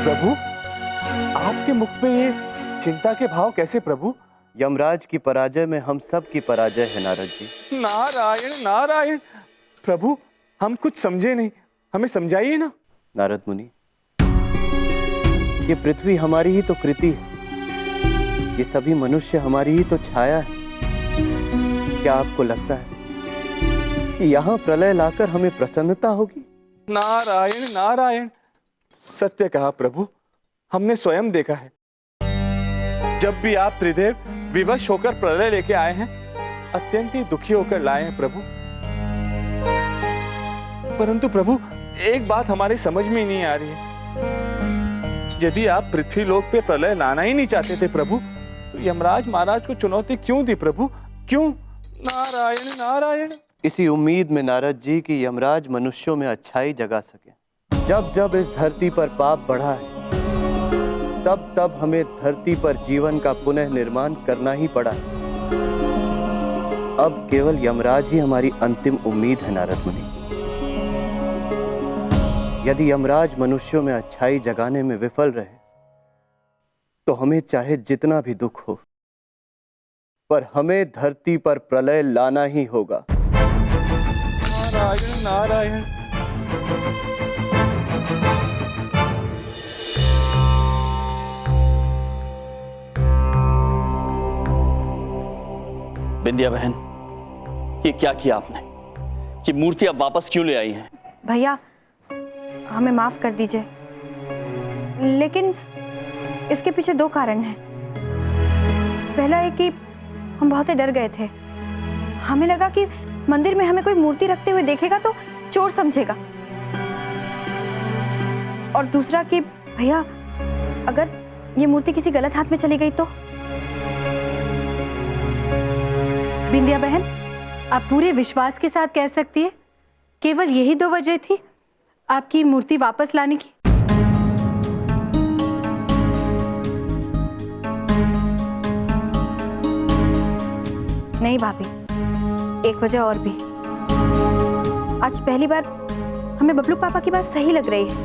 प्रभु, आपके मुख पे ये चिंता के भाव कैसे प्रभु? यमराज की पराजय में हम सब की पराजय है नारद जी। नारायण नारायण। प्रभु, हम कुछ समझे नहीं, हमें समझाइए ना। नारद मुनि, ये पृथ्वी हमारी ही तो कृति है, ये सभी मनुष्य हमारी ही तो छाया है। क्या आपको लगता है कि यहाँ प्रलय लाकर हमें प्रसन्नता होगी? नारायण नारायण। सत्य कहा प्रभु, हमने स्वयं देखा है। जब भी आप त्रिदेव विवश होकर प्रलय लेके आए हैं, अत्यंत ही दुखी होकर लाए हैं प्रभु। परंतु प्रभु, एक बात हमारी समझ में नहीं आ रही है। यदि आप पृथ्वी लोक पे प्रलय लाना ही नहीं चाहते थे प्रभु, तो यमराज महाराज को चुनौती क्यों दी प्रभु? क्यों? नारायण नारायण। इसी उम्मीद में नारद जी की यमराज मनुष्यों में अच्छाई जगा सके। जब जब इस धरती पर पाप बढ़ा है, तब तब हमें धरती पर जीवन का पुनः निर्माण करना ही पड़ा है। अब केवल यमराज ही हमारी अंतिम उम्मीद है नारद मुनि। यदि यमराज मनुष्यों में अच्छाई जगाने में विफल रहे, तो हमें चाहे जितना भी दुख हो, पर हमें धरती पर प्रलय लाना ही होगा। नारायण नारायण। बिंदिया बहन, ये क्या किया आपने? ये मूर्ति आप वापस क्यों ले आई हैं? भैया, हमें माफ कर दीजिए, लेकिन इसके पीछे दो कारण हैं। पहला है कि हम बहुत ही डर गए थे। हमें लगा कि मंदिर में हमें कोई मूर्ति रखते हुए देखेगा तो चोर समझेगा। और दूसरा कि भैया, अगर ये मूर्ति किसी गलत हाथ में चली गई तो? बिंदिया बहन, आप पूरे विश्वास के साथ कह सकती है केवल यही दो वजह थी आपकी मूर्ति वापस लाने की? नहीं भाभी, एक वजह और भी। आज पहली बार हमें बबलू पापा की बात सही लग रही है।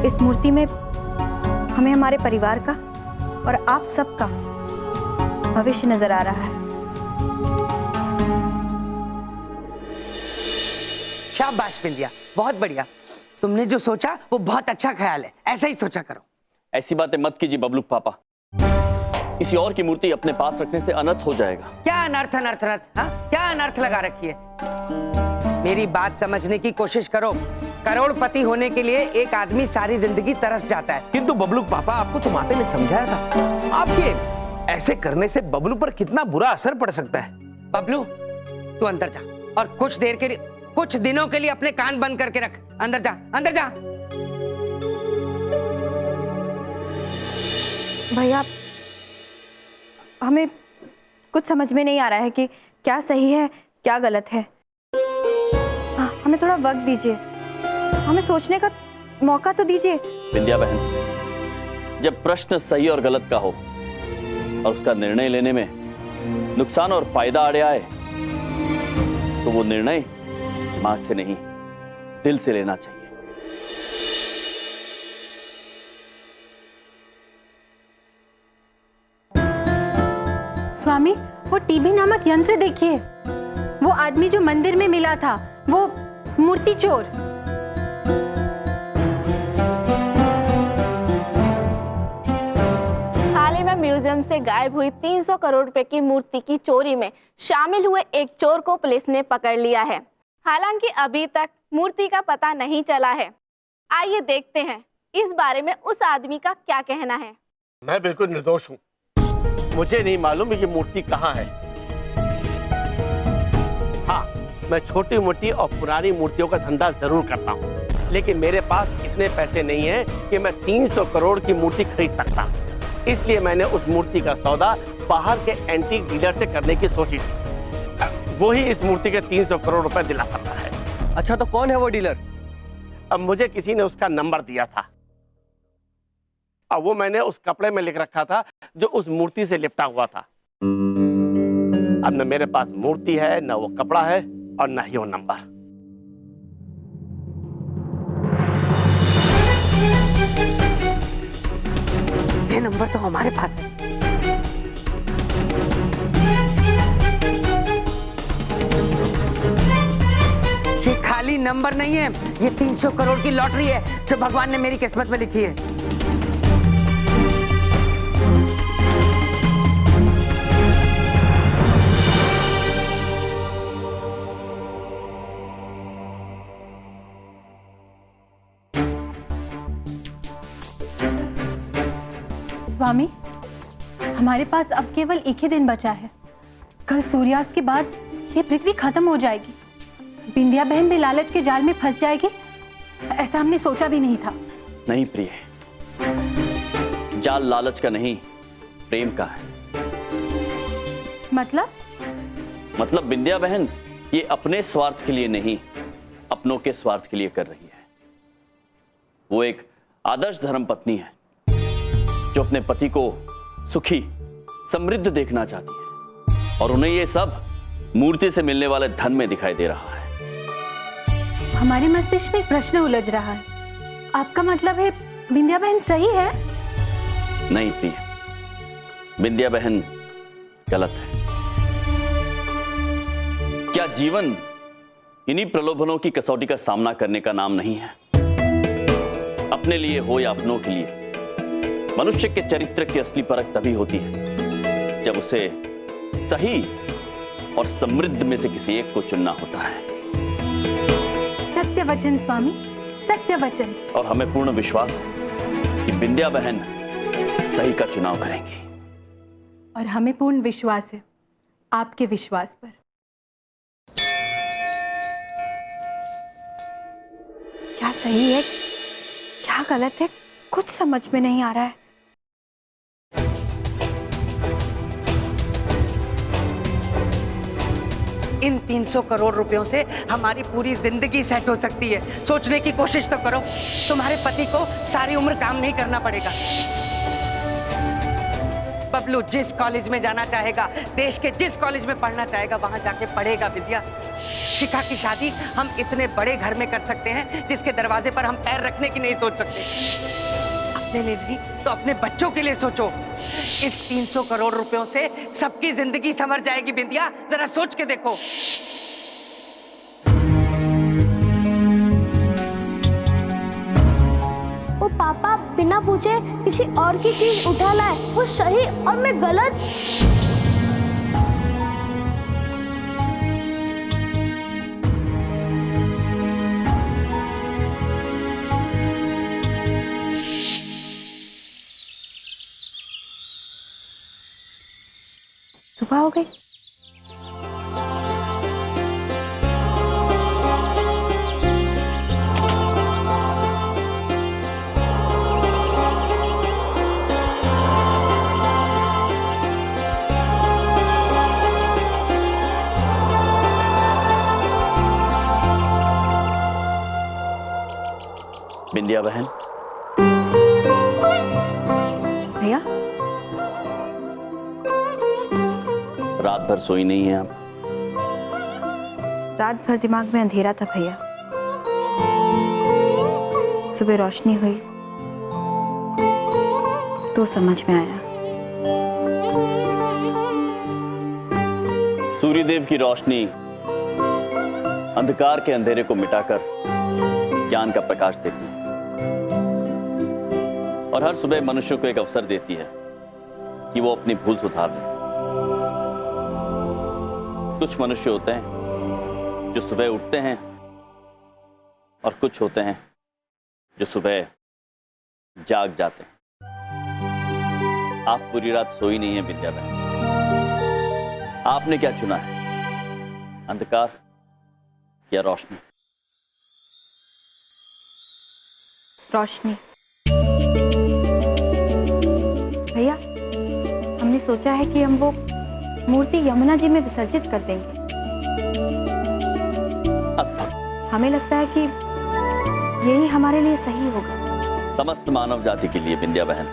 इस मूर्ति में हमें हमारे परिवार का और आप सबका भविष्य नजर आ रहा है। शाबाश बिंदिया, बहुत बढ़िया। तुमने जो सोचा वो बहुत अच्छा ख्याल है, ऐसा ही सोचा करो। ऐसी बातें मत कीजिए बबलू पापा। किसी और की मूर्ति अपने पास रखने से अनर्थ हो जाएगा। क्या अनर्थ अनर्थ अनर्थ? हाँ, क्या अनर्थ लगा रखी है? मेरी बात समझने की कोशिश करो। करोड़पति होने के लिए एक आदमी सारी जिंदगी तरस जाता है। किंतु बबलू पापा, आपको तो माते ने समझाया था, आपके ऐसे करने से बबलू पर कितना बुरा असर पड़ सकता है। बबलू, तू अंदर जा और कुछ दिनों के लिए अपने कान बंद करके रख। अंदर जा, अंदर जा। भैया, हमें कुछ समझ में नहीं आ रहा है कि क्या सही है क्या गलत है। हमें थोड़ा वक्त दीजिए, हमें सोचने का मौका तो दीजिए। बिंदिया बहन, जब प्रश्न सही और गलत का हो और उसका निर्णय लेने में नुकसान और फायदा आड़े आए, तो वो निर्णय दिमाग से नहीं, दिल से लेना चाहिए। स्वामी, वो टीबी नामक यंत्र देखिए। वो आदमी जो मंदिर में मिला था, वो मूर्ति चोर। हाल ही में म्यूजियम से गायब हुई 300 करोड़ रुपए की मूर्ति की चोरी में शामिल हुए एक चोर को पुलिस ने पकड़ लिया है। हालांकि अभी तक मूर्ति का पता नहीं चला है। आइए देखते हैं इस बारे में उस आदमी का क्या कहना है। मैं बिल्कुल निर्दोष हूँ, मुझे नहीं मालूम ये मूर्ति कहाँ है। हाँ, मैं छोटी मोटी और पुरानी मूर्तियों का धंधा जरूर करता हूँ, लेकिन मेरे पास इतने पैसे नहीं है कि मैं 300 करोड़ की मूर्ति खरीद सकता। इसलिए मैंने उस मूर्ति का सौदा बाहर के एंटीक डीलर से करने की सोची थी। वो ही इस मूर्ति के 300 करोड़ रुपए दिला सकता है। अच्छा, तो कौन है वो डीलर? अब मुझे किसी ने उसका नंबर दिया था, अब वो मैंने उस कपड़े में लिख रखा था जो उस मूर्ति से लिपटा हुआ था। अब न मेरे पास मूर्ति है, न वो कपड़ा है, और न ही वो नंबर। ये नंबर तो हमारे पास है। ये खाली नंबर नहीं है, ये 300 करोड़ की लॉटरी है जो भगवान ने मेरी किस्मत में लिखी है। स्वामी, हमारे पास अब केवल एक ही दिन बचा है। कल सूर्यास्त के बाद ये पृथ्वी खत्म हो जाएगी। बिंदिया बहन भी लालच के जाल में फंस जाएगी। ऐसा हमने सोचा भी नहीं था। नहीं प्रिय, जाल लालच का नहीं, प्रेम का है। मतलब बिंदिया बहन ये अपने स्वार्थ के लिए नहीं, अपनों के स्वार्थ के लिए कर रही है। वो एक आदर्श धर्मपत्नी है जो अपने पति को सुखी समृद्ध देखना चाहती है, और उन्हें ये सब मूर्ति से मिलने वाले धन में दिखाई दे रहा है। हमारे मस्तिष्क में एक प्रश्न उलझ रहा है। आपका मतलब है बिंदिया बहन सही है? नहीं प्रिय, बिंदिया बहन गलत है। क्या जीवन इन्हीं प्रलोभनों की कसौटी का सामना करने का नाम नहीं है? अपने लिए हो या अपनों के लिए, मनुष्य के चरित्र की असली परख तभी होती है जब उसे सही और समृद्ध में से किसी एक को चुनना होता है। सत्य वचन स्वामी, सत्य वचन। और हमें पूर्ण विश्वास है कि बिंदिया बहन सही का चुनाव करेंगी। और हमें पूर्ण विश्वास है आपके विश्वास पर। क्या सही है, क्या गलत है, कुछ समझ में नहीं आ रहा है। इन 300 करोड़ रुपयों से हमारी पूरी जिंदगी सेट हो सकती है। सोचने की कोशिश तो करो। तुम्हारे पति को सारी उम्र काम नहीं करना पड़ेगा। बबलू जिस कॉलेज में जाना चाहेगा, देश के जिस कॉलेज में पढ़ना चाहेगा, वहां जाके पढ़ेगा। विद्या, शिखा की शादी हम इतने बड़े घर में कर सकते हैं जिसके दरवाजे पर हम पैर रखने की नहीं सोच सकते। अपने लिए नहीं तो अपने बच्चों के लिए सोचो। इस 300 करोड़ रुपयों से सबकी जिंदगी संवर जाएगी। बिंदिया, जरा सोच के देखो। वो पापा बिना पूछे किसी और की चीज उठा लाए, वो सही और मैं गलत। सुबह हो गई। बिंदिया बहन, भैया, रात भर सोई नहीं है आप? रात भर दिमाग में अंधेरा था भैया। सुबह रोशनी हुई तो समझ में आया। सूर्यदेव की रोशनी अंधकार के अंधेरे को मिटाकर ज्ञान का प्रकाश देती है, और हर सुबह मनुष्य को एक अवसर देती है कि वो अपनी भूल सुधार ले। कुछ मनुष्य होते हैं जो सुबह उठते हैं, और कुछ होते हैं जो सुबह जाग जाते हैं। आप पूरी रात सोई नहीं है बिंदिया बहन। आपने क्या चुना है, अंधकार या रोशनी? रोशनी। भैया, हमने सोचा है कि हम वो मूर्ति यमुना जी में विसर्जित कर देंगे। हमें लगता है कि यही हमारे लिए सही होगा। समस्त मानव जाति के लिए बिंदिया बहन,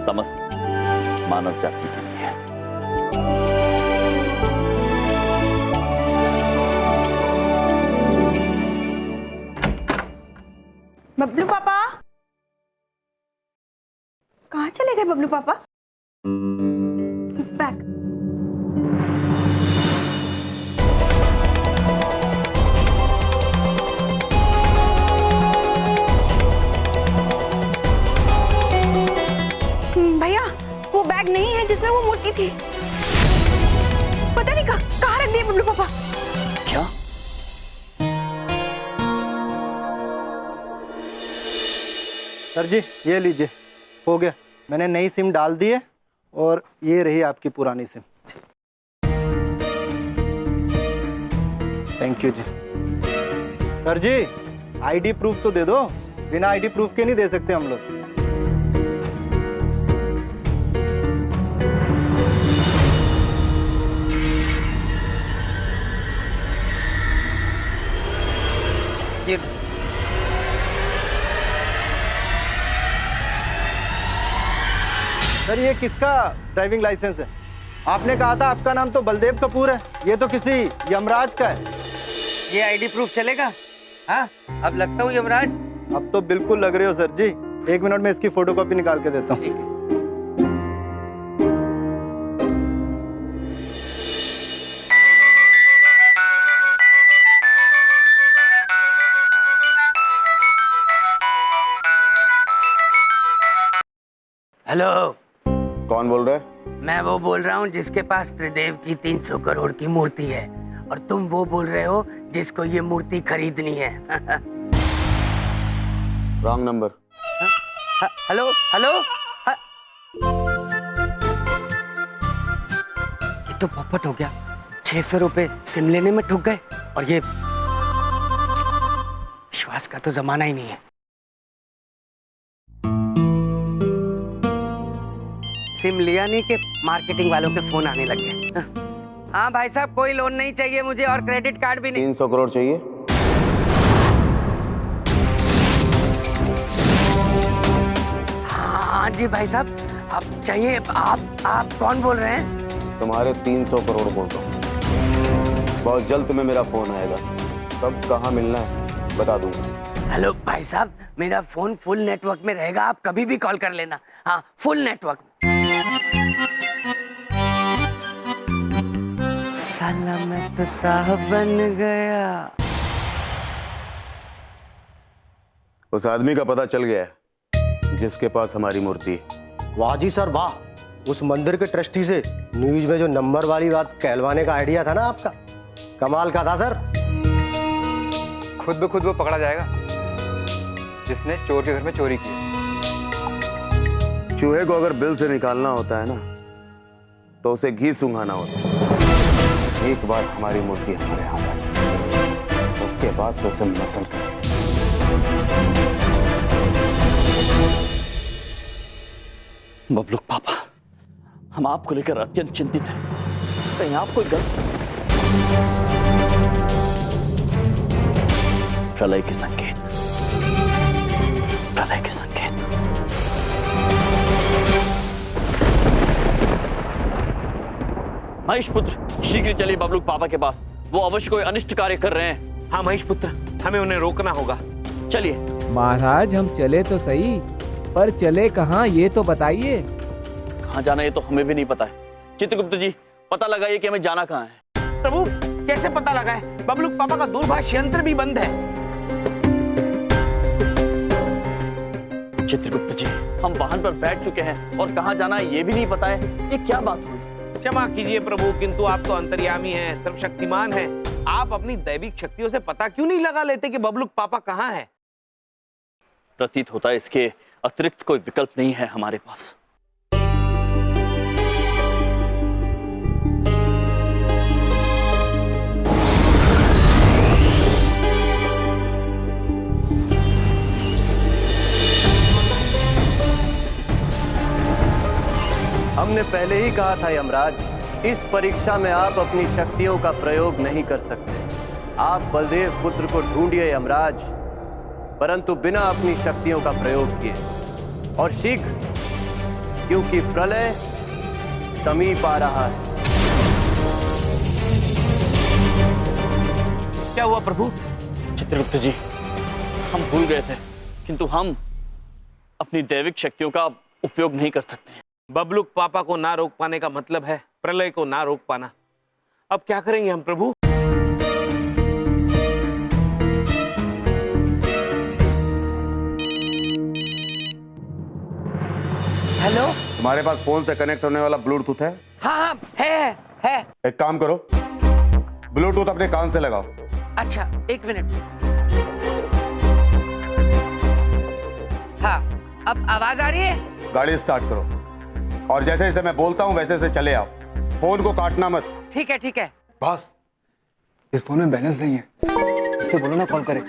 समस्त मानव जाति के लिए। बबलू पापा, कहाँ बबलू पापा? बैग। भैया, वो बैग नहीं है जिसमें वो मूर्ति थी। पता नहीं कहाँ रख दिए बबलू पापा। क्या? सर जी, ये लीजिए, हो गया। मैंने नई सिम डाल दी है और ये रही आपकी पुरानी SIM. Thank you ji. Sir ji, ID proof तो दे दो। बिना आईडी प्रूफ के नहीं दे सकते हम लोग। ये सर, ये किसका ड्राइविंग लाइसेंस है? आपने कहा था आपका नाम तो बलदेव कपूर है, ये तो किसी यमराज का है। ये आईडी प्रूफ चलेगा? हाँ, अब लगता हूँ यमराज। अब तो बिल्कुल लग रहे हो सर जी। 1 मिनट में इसकी फोटोकॉपी निकाल के देता हूँ। ठीक है। हेलो, कौन बोल रहा है? मैं वो बोल रहा हूँ जिसके पास त्रिदेव की 300 करोड़ की मूर्ति है, और तुम वो बोल रहे हो जिसको ये मूर्ति खरीदनी है। Wrong number. हेलो हेलो, ये तो पोपट हो गया। 600 रुपए सिम लेने में ठुक गए, और ये विश्वास का तो जमाना ही नहीं है। सिम लिया नहीं कि मार्केटिंग वालों के फोन आने लग गए। हाँ भाई साहब, कोई लोन नहीं चाहिए मुझे, और क्रेडिट कार्ड भी नहीं। 300 करोड़ चाहिए? हाँ जी भाई साहब, आप चाहिए। आप कौन बोल रहे हैं? तुम्हारे 300 करोड़ बोल रहा हूँ। बहुत जल्द तुम्हें मेरा फोन आएगा। कब कहाँ मिलना है बता दूंगा। हेलो भाई साहब, मेरा फोन फुल नेटवर्क में रहेगा, आप कभी भी कॉल कर लेना। हाँ, फुल नेटवर्क। साला मैं तो साहब बन गया। उस आदमी का पता चल गया है जिसके पास हमारी मूर्ति है। वाह जी सर वाह। उस मंदिर के ट्रस्टी से न्यूज में जो नंबर वाली बात कहलवाने का आइडिया था ना आपका, कमाल का था सर। खुद ब खुद वो पकड़ा जाएगा जिसने चोर के घर में चोरी की। चूहे को अगर बिल से निकालना होता है ना, तो उसे घी सूंघाना होता है। एक बार हमारी मूर्ति हमारे हाथ आ जाए, उसके बाद तो उसे मसल कर। बबलू पापा, हम आपको लेकर अत्यंत चिंतित हैं। कहीं आप कोई गलत प्रलय के संकेत, प्रलय के संकेत। महेश पुत्र, शीघ्र चलिए बबलू पापा के पास। वो अवश्य कोई अनिष्ट कार्य कर रहे हैं। हाँ महेश पुत्र, हमें उन्हें रोकना होगा। चलिए। महाराज, हम चले तो सही, पर चले कहाँ ये तो बताइए। कहाँ जाना ये तो हमें भी नहीं पता है। चित्रगुप्त जी, पता लगाइए कि हमें जाना कहाँ है। प्रभु, कैसे पता लगाए? बबलू पापा का दूरभाष यंत्र भी बंद है। चित्रगुप्त जी, हम वाहन पर बैठ चुके हैं और कहाँ जाना है ये भी नहीं पता है। ये क्या बात हुई? क्षमा कीजिए प्रभु, किंतु आप तो अंतर्यामी हैं, सर्वशक्तिमान हैं। आप अपनी दैविक शक्तियों से पता क्यों नहीं लगा लेते कि बबलू पापा कहाँ है? प्रतीत होता है इसके अतिरिक्त कोई विकल्प नहीं है हमारे पास। हमने पहले ही कहा था यमराज, इस परीक्षा में आप अपनी शक्तियों का प्रयोग नहीं कर सकते। आप बलदेव पुत्र को ढूंढिए यमराज, परंतु बिना अपनी शक्तियों का प्रयोग किए, और शीघ्र, क्योंकि प्रलय समीप आ रहा है। क्या हुआ प्रभु? चित्रगुप्त जी, हम भूल गए थे, किंतु हम अपनी दैविक शक्तियों का उपयोग नहीं कर सकते। बबलूक पापा को ना रोक पाने का मतलब है प्रलय को ना रोक पाना। अब क्या करेंगे हम प्रभु? हेलो। तुम्हारे पास फोन से कनेक्ट होने वाला ब्लूटूथ है? हाँ हाँ है। एक काम करो, ब्लूटूथ अपने कान से लगाओ। अच्छा, एक मिनट। हाँ, अब आवाज आ रही है? गाड़ी स्टार्ट करो और जैसे जैसे मैं बोलता हूँ वैसे वैसे चले आओ। फोन को काटना मत। ठीक है ठीक है। बॉस, इस फोन में बैलेंस नहीं है, इससे बोलो ना कॉल करे।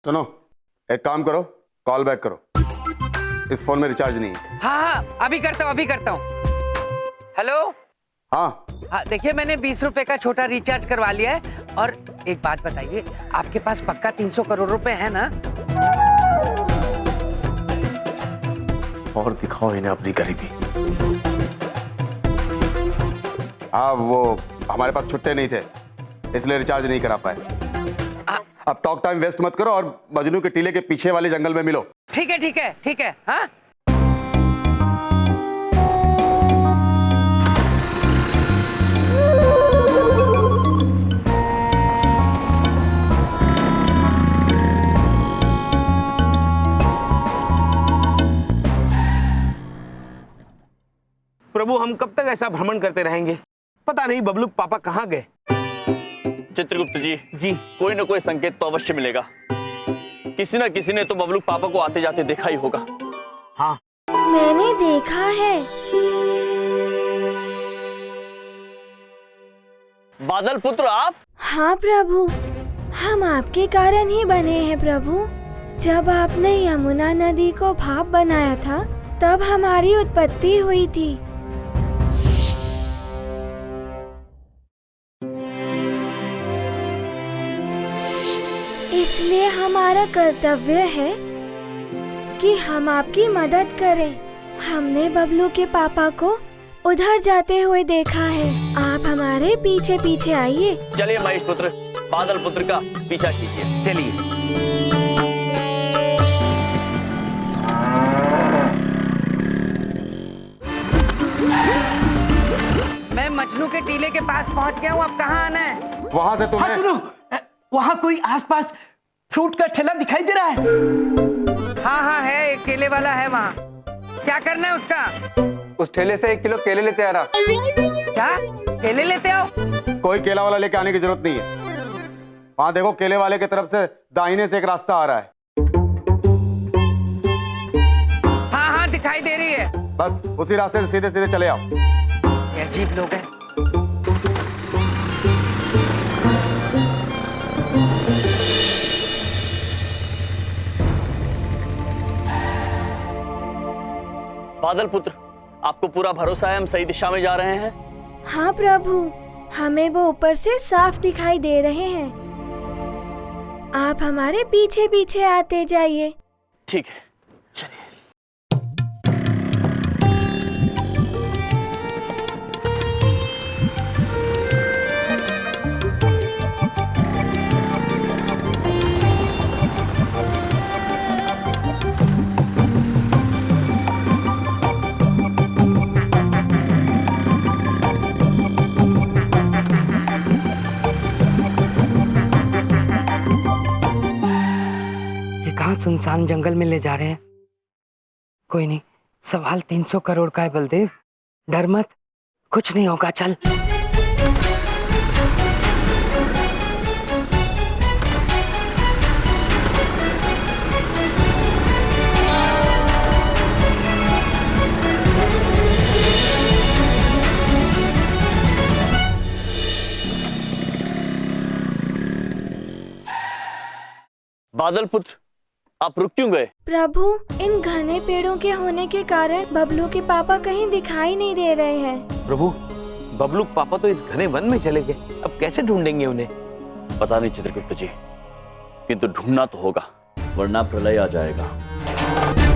सुनो, एक काम करो, कॉल बैक करो। इस फोन में रिचार्ज नहीं है। हाँ, अभी करता हूँ। हेलो। हाँ देखिए, मैंने 20 रुपए का छोटा रिचार्ज करवा लिया है। और एक बात बताइए, आपके पास पक्का 300 करोड़ रुपए है ना? और दिखाओ इन्हें अपनी गरीबी। हाँ, वो हमारे पास छुट्टे नहीं थे, इसलिए रिचार्ज नहीं करा पाए। अब टॉक टाइम वेस्ट मत करो और मजनू के टीले के पीछे वाले जंगल में मिलो। ठीक है। हाँ, प्रभु हम कब तक ऐसा भ्रमण करते रहेंगे? पता नहीं बबलूक पापा कहाँ गए। चित्रगुप्त जी, जी कोई ना कोई संकेत तो अवश्य मिलेगा। किसी ना किसी ने तो बबलूक पापा को आते जाते देखा ही होगा। हाँ, मैंने देखा है। बादल पुत्र आप? हाँ प्रभु, हम आपके कारण ही बने हैं प्रभु। जब आपने यमुना नदी को भाप बनाया था, तब हमारी उत्पत्ति हुई थी। इसलिए हमारा कर्तव्य है कि हम आपकी मदद करें। हमने बबलू के पापा को उधर जाते हुए देखा है। आप हमारे पीछे पीछे आइए। चलिए महेश पुत्र, बादल पुत्र का पीछा कीजिए। चलिए। मैं मजनू के टीले के पास पहुंच गया हूँ। अब कहाँ आना है? वहां से तुम्हें। हाँ सुनो, वहाँ कोई आसपास फ्रूट का ठेला दिखाई दे रहा है। हाँ, है, एक केले वाला है वहाँ। क्या करना है उसका? उस ठेले से 1 किलो केले लेते आ रहा। क्या? केले लेते आओ? कोई केला वाला लेके आने की जरूरत नहीं है। वहां देखो, केले वाले की तरफ से दाहिने से एक रास्ता आ रहा है। हाँ, दिखाई दे रही है। बस उसी रास्ते से सीधे सीधे चले आओ। ये अजीब लोग हैं। बादल पुत्र, आपको पूरा भरोसा है हम सही दिशा में जा रहे हैं? हाँ प्रभु, हमें वो ऊपर से साफ दिखाई दे रहे हैं। आप हमारे पीछे पीछे आते जाइए। ठीक है, चलिए। सुनसान जंगल में ले जा रहे हैं। कोई नहीं, सवाल 300 करोड़ का है बलदेव। डर मत, कुछ नहीं होगा। चल। बादल पुत्र, आप रुक क्यों गए? प्रभु, इन घने पेड़ों के होने के कारण बबलू के पापा कहीं दिखाई नहीं दे रहे हैं। प्रभु, बबलूक पापा तो इस घने वन में चले गए। अब कैसे ढूंढेंगे उन्हें? पता नहीं चित्रगुप्त जी, किंतु ढूंढना तो होगा, वरना प्रलय आ जाएगा।